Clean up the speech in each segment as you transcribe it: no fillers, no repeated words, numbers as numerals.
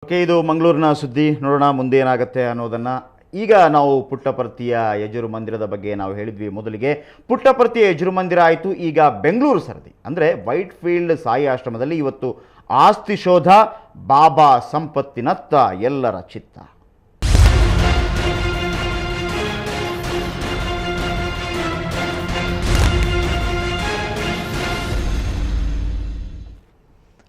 Okay, ಇದು ಮಂಗಳೂರಿನ ಸುದ್ದಿ. ನೋಡೋಣ ಮುಂದೆ ಏನಾಗುತ್ತೆ ಅನ್ನೋದನ್ನು. ಈಗ ನಾವು ಪುಟ್ಟಪರ್ತಿಯ ಯಜುರು ಮಂದಿರದ ಬಗ್ಗೆ ನಾವು ಹೇಳಿದ್ವಿ. ಮೊದಲಿಗೆ ಪುಟ್ಟಪರ್ತಿಯ ಯಜುರು ಮಂದಿರ ಆಯಿತು. ಈಗ ಬೆಂಗಳೂರು ಸರದಿ ಅಂದರೆ ವೈಟ್ ಫೀಲ್ಡ್ ಸಾಯಿ ಆಶ್ರಮದಲ್ಲಿ ಇವತ್ತು ಆಸ್ತಿ ಶೋಧ, ಬಾಬಾ ಸಂಪತ್ತಿನತ್ತ ಎಲ್ಲರ ಚಿತ್ತ.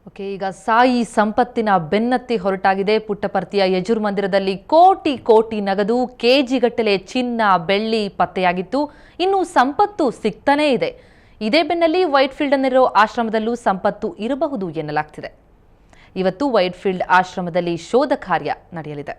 ಓಕೆ, ಈಗ ಸಾಯಿ ಸಂಪತ್ತಿನ ಬೆನ್ನತ್ತಿ ಹೊರಟಾಗಿದೆ. ಪುಟ್ಟಪರ್ತಿಯ ಯಜುರ್ ಮಂದಿರದಲ್ಲಿ ಕೋಟಿ ಕೋಟಿ ನಗದು, ಕೆಜಿಗಟ್ಟಲೆ ಚಿನ್ನ ಬೆಳ್ಳಿ ಪತ್ತೆಯಾಗಿತ್ತು. ಇನ್ನು ಸಂಪತ್ತು ಸಿಗ್ತಾನೇ ಇದೆ. ಇದೇ ಬೆನ್ನಲ್ಲಿ ವೈಟ್ ಫೀಲ್ಡ್ ಅನ್ನಿರೋ ಆಶ್ರಮದಲ್ಲೂ ಸಂಪತ್ತು ಇರಬಹುದು ಎನ್ನಲಾಗ್ತಿದೆ. ಇವತ್ತು ವೈಟ್ ಫೀಲ್ಡ್ ಆಶ್ರಮದಲ್ಲಿ ಶೋಧ ಕಾರ್ಯ ನಡೆಯಲಿದೆ.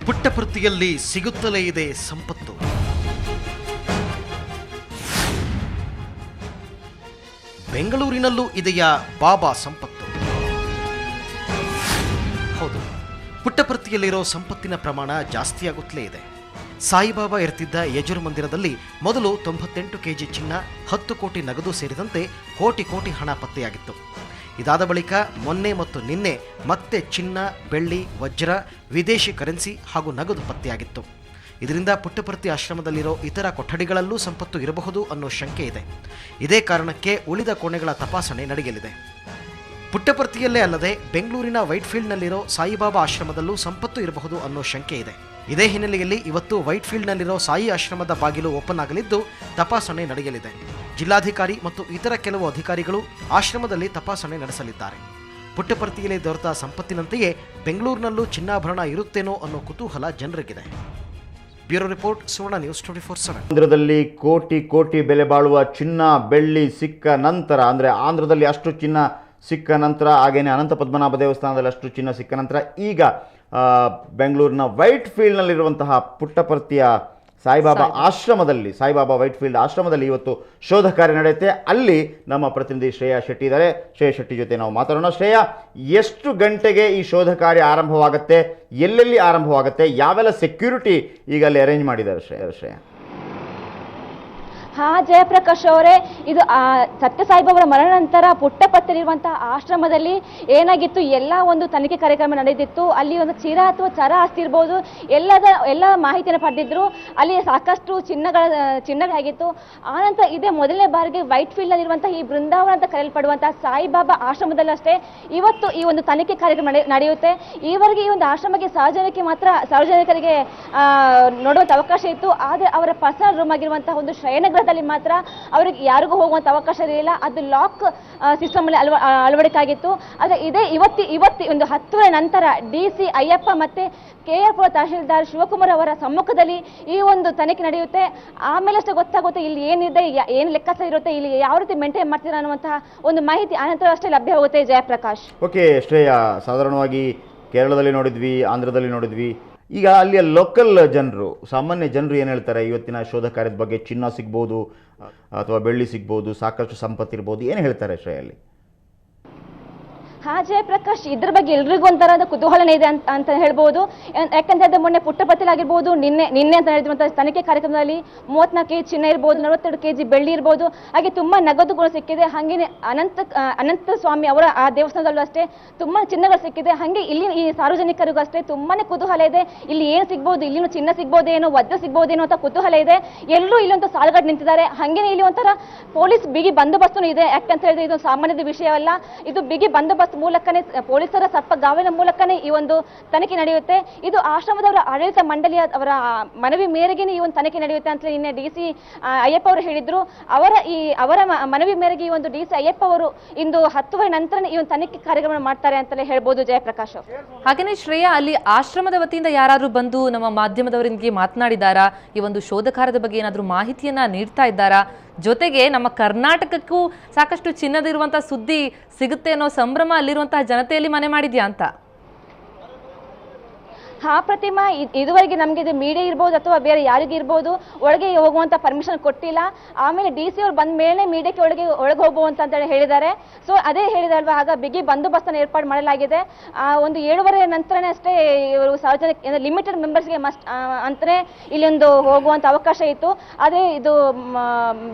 ಪುಟ್ಟಪರ್ತಿಯಲ್ಲಿ ಸಿಗುತ್ತಲೇ ಇದೆ ಸಂಪತ್ತು. ಬೆಂಗಳೂರಿನಲ್ಲೂ ಇದೆಯಾ ಬಾಬಾ ಸಂಪತ್ತು? ಹೌದು, ಪುಟ್ಟಪರ್ತಿಯಲ್ಲಿರೋ ಸಂಪತ್ತಿನ ಪ್ರಮಾಣ ಜಾಸ್ತಿಯಾಗುತ್ತಲೇ ಇದೆ. ಸಾಯಿಬಾಬಾ ಇರ್ತಿದ್ದ ಯಜುರ್ ಮಂದಿರದಲ್ಲಿ ಮೊದಲು 98 ಕೆಜಿ ಚಿನ್ನ, 10 ಕೋಟಿ ನಗದು ಸೇರಿದಂತೆ ಕೋಟಿ ಕೋಟಿ ಹಣ ಪತ್ತೆಯಾಗಿತ್ತು. ಇದಾದ ಬಳಿಕ ಮೊನ್ನೆ ಮತ್ತು ನಿನ್ನೆ ಮತ್ತೆ ಚಿನ್ನ, ಬೆಳ್ಳಿ, ವಜ್ರ, ವಿದೇಶಿ ಕರೆನ್ಸಿ ಹಾಗೂ ನಗದು ಪತ್ತೆಯಾಗಿತ್ತು. ಇದರಿಂದ ಪುಟ್ಟಪರ್ತಿ ಆಶ್ರಮದಲ್ಲಿರೋ ಇತರ ಕೊಠಡಿಗಳಲ್ಲೂ ಸಂಪತ್ತು ಇರಬಹುದು ಅನ್ನೋ ಶಂಕೆ ಇದೆ. ಇದೇ ಕಾರಣಕ್ಕೆ ಉಳಿದ ಕೋಣೆಗಳ ತಪಾಸಣೆ ನಡೆಯಲಿದೆ. ಪುಟ್ಟಪರ್ತಿಯಲ್ಲೇ ಅಲ್ಲದೆ ಬೆಂಗಳೂರಿನ ವೈಟ್ ಫೀಲ್ಡ್ನಲ್ಲಿರೋ ಸಾಯಿಬಾಬಾ ಆಶ್ರಮದಲ್ಲೂ ಸಂಪತ್ತು ಇರಬಹುದು ಅನ್ನೋ ಶಂಕೆ ಇದೆ. ಇದೇ ಹಿನ್ನೆಲೆಯಲ್ಲಿ ಇವತ್ತು ವೈಟ್ ಫೀಲ್ಡ್ನಲ್ಲಿರೋ ಸಾಯಿ ಆಶ್ರಮದ ಬಾಗಿಲು ಓಪನ್ ಆಗಲಿದ್ದು ತಪಾಸಣೆ ನಡೆಯಲಿದೆ. ಜಿಲ್ಲಾಧಿಕಾರಿ ಮತ್ತು ಇತರ ಕೆಲವು ಅಧಿಕಾರಿಗಳು ಆಶ್ರಮದಲ್ಲಿ ತಪಾಸಣೆ ನಡೆಸಲಿದ್ದಾರೆ. ಪುಟ್ಟಪರ್ತಿಯಲ್ಲಿ ದೊರೆತ ಸಂಪತ್ತಿನಂತೆಯೇ ಬೆಂಗಳೂರಿನಲ್ಲೂ ಚಿನ್ನಾಭರಣ ಇರುತ್ತೇನೋ ಅನ್ನೋ ಕುತೂಹಲ ಜನರಿಗಿದೆ. ಬ್ಯೂರೋ ರಿಪೋರ್ಟ್, ಸುವರ್ಣ ನ್ಯೂಸ್ 24/7. ಆಂಧ್ರದಲ್ಲಿ ಕೋಟಿ ಕೋಟಿ ಬೆಲೆ ಬಾಳುವ ಚಿನ್ನ ಬೆಳ್ಳಿ ಸಿಕ್ಕ ನಂತರ, ಅಂದರೆ ಆಂಧ್ರದಲ್ಲಿ ಅಷ್ಟು ಚಿನ್ನ ಸಿಕ್ಕ ನಂತರ, ಹಾಗೇನೆ ಅನಂತ ಪದ್ಮನಾಭ ದೇವಸ್ಥಾನದಲ್ಲಿ ಅಷ್ಟು ಚಿನ್ನ ಸಿಕ್ಕ ನಂತರ ಈಗ ಬೆಂಗಳೂರಿನ ವೈಟ್ ಫೀಲ್ಡ್ನಲ್ಲಿರುವಂತಹ ಪುಟ್ಟಪರ್ತಿಯ ಸಾಯಿಬಾಬಾ ಆಶ್ರಮದಲ್ಲಿ, ಸಾಯಿಬಾಬಾ ವೈಟ್ ಫೀಲ್ಡ್ ಆಶ್ರಮದಲ್ಲಿ ಇವತ್ತು ಶೋಧ ಕಾರ್ಯ ನಡೆಯುತ್ತೆ. ಅಲ್ಲಿ ನಮ್ಮ ಪ್ರತಿನಿಧಿ ಶ್ರೇಯಾ ಶೆಟ್ಟಿ ಇದ್ದಾರೆ. ಶ್ರೇಯಾ ಶೆಟ್ಟಿ ಜೊತೆ ನಾವು ಮಾತಾಡೋಣ. ಶ್ರೇಯಾ, ಎಷ್ಟು ಗಂಟೆಗೆ ಈ ಶೋಧ ಕಾರ್ಯ ಆರಂಭವಾಗುತ್ತೆ? ಎಲ್ಲೆಲ್ಲಿ ಆರಂಭವಾಗುತ್ತೆ? ಯಾವೆಲ್ಲ ಸೆಕ್ಯೂರಿಟಿ ಈಗ ಅಲ್ಲಿ ಅರೇಂಜ್ ಮಾಡಿದ್ದಾರೆ ಶ್ರೇಯಾ? ಜಯಪ್ರಕಾಶ್ ಅವರೇ, ಇದು ಸತ್ಯ ಸಾಯಿಬಾಬರ ಮರಣ ನಂತರ ಪುಟ್ಟಪರ್ತಿಯಲ್ಲಿರುವಂತಹ ಆಶ್ರಮದಲ್ಲಿ ಏನಾಗಿತ್ತು, ಎಲ್ಲ ಒಂದು ತನಿಖೆ ಕಾರ್ಯಕ್ರಮ ನಡೆದಿತ್ತು. ಅಲ್ಲಿ ಒಂದು ಚಿರ ಅಥವಾ ಚರ ಆಸ್ತಿ ಇರ್ಬೋದು, ಎಲ್ಲ ಮಾಹಿತಿಯನ್ನು ಪಡೆದಿದ್ರು. ಅಲ್ಲಿ ಸಾಕಷ್ಟು ಚಿನ್ನಗಳಾಗಿತ್ತು. ಆನಂತರ ಇದೇ ಮೊದಲನೇ ಬಾರಿಗೆ ವೈಟ್ ಫೀಲ್ಡ್ ನಲ್ಲಿರುವಂತಹ ಈ ಬೃಂದಾವನ ಅಂತ ಕರೆಯಲ್ಪಡುವಂತಹ ಸಾಯಿಬಾಬಾ ಆಶ್ರಮದಲ್ಲೂ ಅಷ್ಟೇ ಇವತ್ತು ಈ ಒಂದು ತನಿಖೆ ಕಾರ್ಯಕ್ರಮ ನಡೆಯುತ್ತೆ. ಈವರೆಗೆ ಈ ಒಂದು ಆಶ್ರಮಕ್ಕೆ ಸಾರ್ವಜನಿಕರಿಗೆ ನೋಡುವಂತ ಅವಕಾಶ ಇತ್ತು. ಆದರೆ ಅವರ ಪರ್ಸನಲ್ ರೂಮ್ ಆಗಿರುವಂತಹ ಒಂದು ಶಯನಗೃಹ ಮಾತ್ರ ಅವರಿಗೆ ಯಾರಿಗೂ ಹೋಗುವಂತ ಅವಕಾಶ ಇರಲಿಲ್ಲ. ಅದು ಲಾಕ್ ಸಿಸ್ಟಮ್ ಅಲ್ಲಿ ಅಳವಡಿಕೆ ಆಗಿತ್ತು. ಆದರೆ ಇವತ್ತು ಒಂದು 10 ನಂತರ DC ಅಯ್ಯಪ್ಪ ಮತ್ತೆ KR ತಹಶೀಲ್ದಾರ್ ಶಿವಕುಮಾರ್ ಅವರ ಸಮ್ಮುಖದಲ್ಲಿ ಈ ಒಂದು ತನಿಖೆ ನಡೆಯುತ್ತೆ. ಆಮೇಲೆ ಅಷ್ಟೇ ಗೊತ್ತಾಗುತ್ತೆ ಇಲ್ಲಿ ಏನಿದೆ, ಏನು ಲೆಕ್ಕಾಚಾರ ಇರುತ್ತೆ, ಇಲ್ಲಿ ಯಾವ ರೀತಿ ಮೇಂಟೈನ್ ಮಾಡ್ತೀರಾ ಅನ್ನುವಂತಹ ಒಂದು ಮಾಹಿತಿ ಅನಂತರ ಅಷ್ಟೇ ಲಭ್ಯವಾಗುತ್ತೆ. ಜಯಪ್ರಕಾಶ್. ಓಕೆ ಶ್ರೇಯಾ, ಸಾಧಾರಣವಾಗಿ ಕೇರಳದಲ್ಲಿ ನೋಡಿದ್ವಿ, ಆಂಧ್ರದಲ್ಲಿ ನೋಡಿದ್ವಿ. ಈಗ ಅಲ್ಲಿಯ ಲೋಕಲ್ ಜನರು, ಸಾಮಾನ್ಯ ಜನರು ಏನು ಹೇಳ್ತಾರೆ ಇವತ್ತಿನ ಶೋಧ ಕಾರ್ಯದ ಬಗ್ಗೆ? ಚಿನ್ನ ಸಿಗ್ಬೋದು ಅಥವಾ ಬೆಳ್ಳಿ ಸಿಗ್ಬೋದು, ಸಾಕಷ್ಟು ಸಂಪತ್ತಿರ್ಬೋದು, ಏನು ಹೇಳ್ತಾರೆ ಶ್ರೇಯಲ್ಲಿ? ಜಯಪ್ರಕಾಶ್, ಇದ್ರ ಬಗ್ಗೆ ಎಲ್ರಿಗೂ ಒಂಥರದ ಕುತೂಹಲನೇ ಇದೆ ಅಂತ ಹೇಳ್ಬೋದು. ಯಾಕಂದ್ರೆ ಮೊನ್ನೆ ಪುಟ್ಟಪರ್ತಿಯಲ್ಲಿ ಆಗಿರ್ಬೋದು, ನಿನ್ನೆ ಅಂತ ಹೇಳಿರುವಂತಹ ತನಿಖೆ ಕಾರ್ಯಕ್ರಮದಲ್ಲಿ 34 ಕೆಜಿ ಚಿನ್ನ ಇರ್ಬೋದು, 42 ಕೆಜಿ ಬೆಳ್ಳಿ ಇರ್ಬೋದು, ಹಾಗೆ ತುಂಬಾ ನಗದು ಕೂಡ ಸಿಕ್ಕಿದೆ. ಹಾಗೇನೆ ಅನಂತ ಸ್ವಾಮಿ ಅವರ ಆ ದೇವಸ್ಥಾನದಲ್ಲೂ ಅಷ್ಟೇ ತುಂಬಾ ಚಿನ್ನಗಳು ಸಿಕ್ಕಿದೆ. ಹಾಗೆ ಇಲ್ಲಿ ಈ ಸಾರ್ವಜನಿಕರಿಗೂ ಅಷ್ಟೇ ತುಂಬಾನೇ ಕುತೂಹಲ ಇದೆ. ಇಲ್ಲಿ ಏನು ಸಿಗ್ಬೋದು, ಇಲ್ಲಿನೂ ಚಿನ್ನ ಸಿಗ್ಬೋದೇನೋ, ವಜ್ರ ಸಿಗ್ಬೋದೇನೋ ಅಂತ ಕುತೂಹಲ ಇದೆ. ಎಲ್ಲರೂ ಇಲ್ಲಿ ಒಂದು ಸಾಲುಗಟ್ಟು ನಿಂತಿದ್ದಾರೆ. ಹಾಗೇನೆ ಇಲ್ಲಿ ಒಂಥರ ಪೊಲೀಸ್ ಬಿಗಿ ಬಂದೋಬಸ್ತು ಇದೆ. ಯಾಕಂತ ಹೇಳಿದ್ರೆ ಇದು ಸಾಮಾನ್ಯದ ವಿಷಯವಲ್ಲ. ಇದು ಬಿಗಿ ಬಂದೋಬಸ್ತ್ ಮೂಲಕನೇ, ಪೊಲೀಸರ ಗಾವಿನ ಮೂಲಕನೇ ಈ ಒಂದು ತನಿಖೆ ನಡೆಯುತ್ತೆ. ಇದು ಆಶ್ರಮದವರ ಆಡಳಿತ ಮಂಡಳಿಯ ಅವರ ಮನವಿ ಮೇರೆಗೆ ಈ ಒಂದು ತನಿಖೆ ನಡೆಯುತ್ತೆ ಅಂತ ನಿನ್ನೆ DC ಅಯ್ಯಪ್ಪ ಅವರು ಹೇಳಿದ್ರು. ಅವರ ಮನವಿ ಮೇರೆಗೆ ಈ ಒಂದು DC ಅಯ್ಯಪ್ಪ ಅವರು ಇಂದು 10 ನಂತರ ಈ ಒಂದು ತನಿಖೆ ಕಾರ್ಯಕ್ರಮ ಮಾಡ್ತಾರೆ ಅಂತಲೇ ಹೇಳ್ಬೋದು. ಜಯಪ್ರಕಾಶ್. ಹಾಗೇನೆ ಶ್ರೇಯಾ, ಅಲ್ಲಿ ಆಶ್ರಮದ ವತಿಯಿಂದ ಯಾರಾದ್ರೂ ಬಂದು ನಮ್ಮ ಮಾಧ್ಯಮದವರಿಗೆ ಮಾತನಾಡಿದಾರಾ? ಈ ಒಂದು ಶೋಧ ಕಾರ್ಯದ ಬಗ್ಗೆ ಏನಾದ್ರೂ ಮಾಹಿತಿಯನ್ನ ನೀಡ್ತಾ ಇದ್ದಾರಾ? ಜೊತೆಗೆ ನಮ್ಮ ಕರ್ನಾಟಕಕ್ಕೂ ಸಾಕಷ್ಟು ಚಿನ್ನದಿರುವಂತಹ ಸುದ್ದಿ ಸಿಗುತ್ತೆ ಅನ್ನೋ ಸಂಭ್ರಮ ಅಲ್ಲಿರುವಂತಹ ಜನತೆಯಲ್ಲಿ ಮನೆ ಮಾಡಿದ್ಯಾ ಅಂತ? ಹಾ ಪ್ರತಿಮಾ, ಇದುವರೆಗೆ ನಮಗೆ ಇದು ಮೀಡಿಯಾ ಇರ್ಬೋದು ಅಥವಾ ಬೇರೆ ಯಾರಿಗೆ ಇರ್ಬೋದು ಒಳಗೆ ಹೋಗುವಂತ ಪರ್ಮಿಷನ್ ಕೊಟ್ಟಿಲ್ಲ. ಆಮೇಲೆ DC ಅವ್ರು ಬಂದ ಮೇಲೆ ಮೀಡಿಯಾಕ್ಕೆ ಒಳಗೆ ಹೋಗುವಂತ ಅಂತ ಹೇಳಿದ್ದಾರೆ. ಸೊ ಅದೇ ಹೇಳಿದಲ್ವಾ, ಆಗ ಬಿಗಿ ಬಂದೋಬಸ್ತನ್ನು ಏರ್ಪಾಡು ಮಾಡಲಾಗಿದೆ. ಒಂದು 7:30 ನಂತರನೇ ಅಷ್ಟೇ ಇವರು ಸಾರ್ವಜನಿಕ ಲಿಮಿಟೆಡ್ ಮೆಂಬರ್ಸ್ಗೆ ಮಸ್ಟ್ ಅಂತಾನೆ ಇಲ್ಲೊಂದು ಹೋಗುವಂತ ಅವಕಾಶ ಇತ್ತು. ಅದೇ ಇದು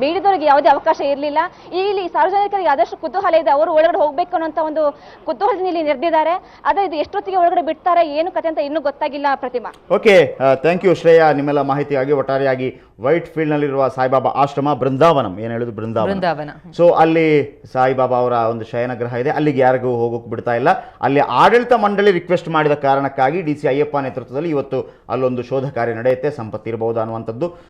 ಮೀಡಿಯಾದವರಿಗೆ ಯಾವುದೇ ಅವಕಾಶ ಇರಲಿಲ್ಲ. ಇಲ್ಲಿ ಸಾರ್ವಜನಿಕರಿಗೆ ಆದಷ್ಟು ಕುತೂಹಲ ಇದೆ, ಅವರು ಒಳಗಡೆ ಹೋಗ್ಬೇಕು ಅನ್ನೋಂಥ ಒಂದು ಕುತೂಹಲದಿಂದ ಇಲ್ಲಿ ನಡೆದಿದ್ದಾರೆ. ಅದೇ ಇದು ಎಷ್ಟೊತ್ತಿಗೆ ಒಳಗಡೆ ಬಿಡ್ತಾರೆ ಏನು ಕತೆ ಅಂತ ಇನ್ನೂ ಗೊತ್ತಾಗಿಲ್ಲ ಪ್ರತಿಮಾ. ಓಕೆ, ಥ್ಯಾಂಕ್ ಯು ಶ್ರೇಯಾ ನಿಮ್ಮೆಲ್ಲ ಮಾಹಿತಿಯಾಗಿ. ಒಟ್ಟಾರೆಯಾಗಿ ವೈಟ್ ಫೀಲ್ಡ್ ನಲ್ಲಿರುವ ಸಾಯಿಬಾಬಾ ಆಶ್ರಮ ಬೃಂದಾವನಂ, ಏನು ಹೇಳುದು ಬೃಂದಾವನ. ಸೊ ಅಲ್ಲಿ ಸಾಯಿಬಾಬಾ ಅವರ ಒಂದು ಶಯನಗ್ರಹ ಇದೆ, ಅಲ್ಲಿಗೆ ಯಾರಿಗೂ ಹೋಗೋಕೆ ಬಿಡ್ತಾ ಇಲ್ಲ. ಅಲ್ಲಿ ಆಡಳಿತ ಮಂಡಳಿ ರಿಕ್ವೆಸ್ಟ್ ಮಾಡಿದ ಕಾರಣಕ್ಕಾಗಿ DC ಅಯ್ಯಪ್ಪ ನೇತೃತ್ವದಲ್ಲಿ ಇವತ್ತು ಅಲ್ಲೊಂದು ಶೋಧ ಕಾರ್ಯ ನಡೆಯುತ್ತೆ, ಸಂಪತ್ತಿರಬಹುದು ಅನ್ನುವಂಥದ್ದು.